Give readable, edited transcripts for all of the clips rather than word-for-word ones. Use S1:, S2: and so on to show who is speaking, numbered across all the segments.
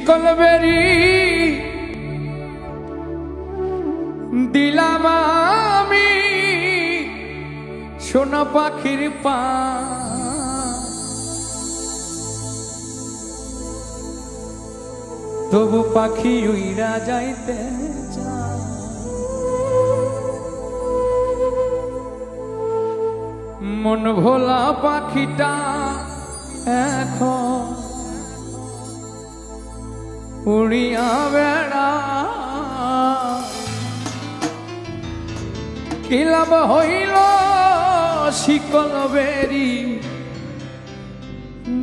S1: শিকল বেরি দিলাম আমি সোনা পাখির পা, তবু পাখি উইরা যাইতে চায়। মন ভোলা পাখিটা এখন উড়িয়া বেড়া, কি লাভ হইল শিকল বেরি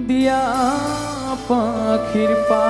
S1: দিয়া পাখির পা।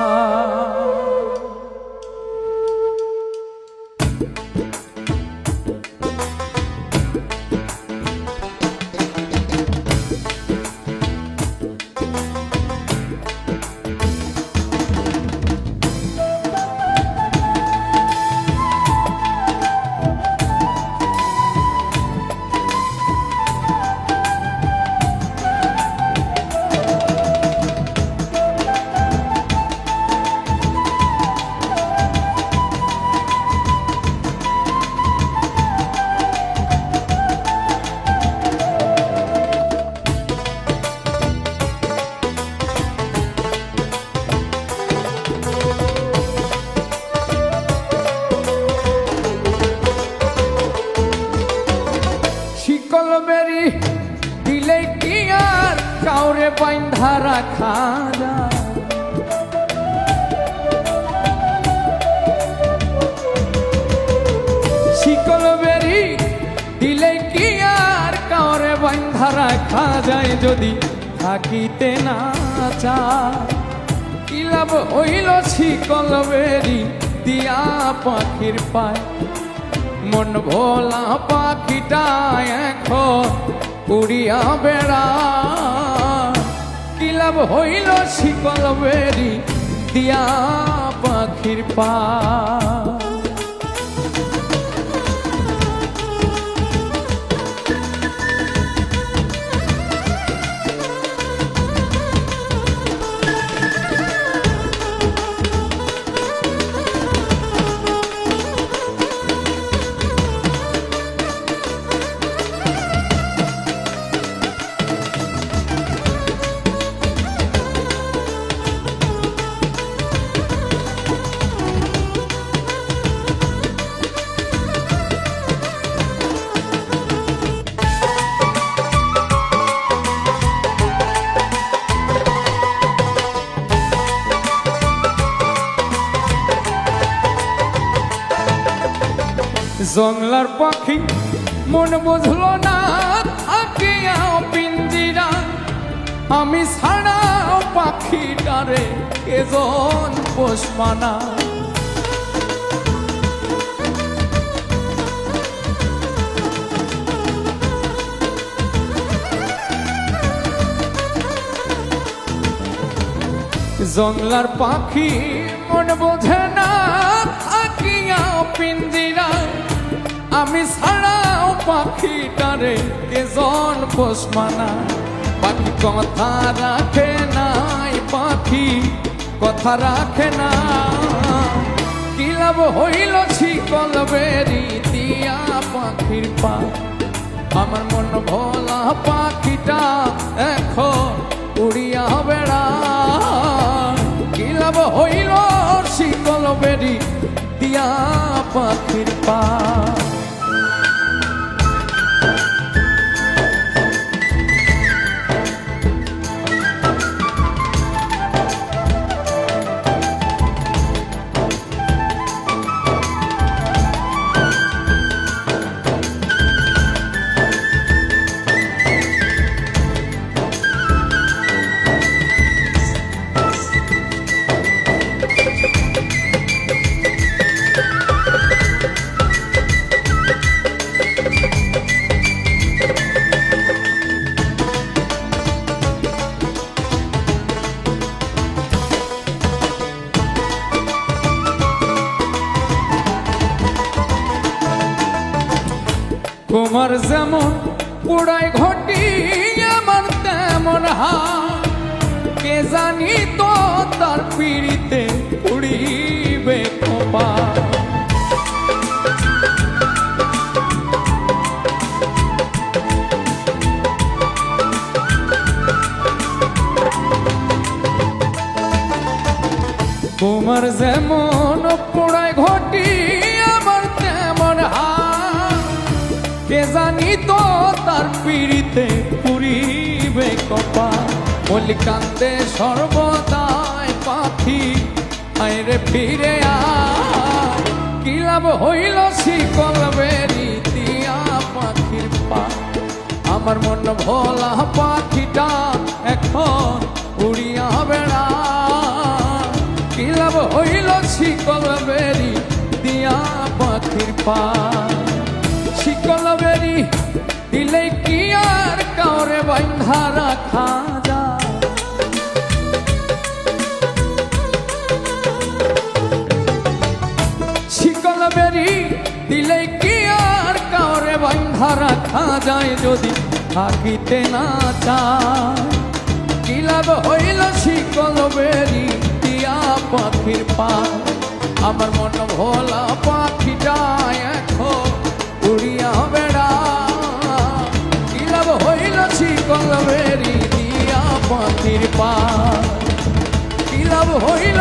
S1: শিকল বেরি দিলে কি আর কাউরে বাইন্ধা রাখা যায়? শিকল বেরি দিলে কি আর কাউরে বাইন্ধা রাখা যায়? যদি থাকিতে না চায় কি লাভ হইল শিকল বেরি দিয়া পাখির পায়। মন ভোলা পাখিটা এখন উড়িয়া বেড়া, কি লাভ হইল শিকল বেরি দিয়া পাখির পা। জংলার পাখি মন বুঝলো না থাকিয়া পিঞ্জিরা, আমি ছাড়াও পাখিটারে কেজন পোষমানা। জংলার পাখি মন বোঝে না থাকিয়া পিঞ্জিরা, আমি ছাড়াও পাখিটারে কেজন পোষমানা। পাখি কথা রাখে নাই, পাখি কথা রাখে না, কি লাভ হইল শিকল বেরি দিয়া পাখির পা। আমার মন ভোলা পাখিটা এখন উড়িয়া বেড়া, কি লাভ হইল শিকল বেরি দিয়া পাখির পা। তোমার যেমন পোড়ায় ঘটি আমার তেমন হাত, কে জানি তো তার পিড়িতে পুড়িবে কপাল। তোমার যেমন পোড়ায় ঘটি আমার তেমন হাত, কে জানি তো তার পিড়িতে পুরিবে কপাল। বলি কান্দে সর্বদাই পাখি আইরে ফিরে আয়, কি লাভ হইল শিকল বেরি দিয়া পাখির পা। আমার মন ভোলা পাখিটা এখন উড়িয়া বেড়া, কি লাভ হইল শিকল বেরি দিয়া পাখির পা। শিকল বেরি দিলে কি আর কাউরে বান্ধা রাখা যায়, শিকল বেরি দিলে কি আর কাউরে বান্ধা রাখা যায়, যদি থাকিতে না চায়। কি লাভ হইল শিকল বেরি দিয়া পাখির পা। আমার মন ভোলা পাখিটা এখন উড়িয়া বেড়া, কি লাভ হইল শিকল বেরি দিয়া পাখির পা। কি লাভ হইল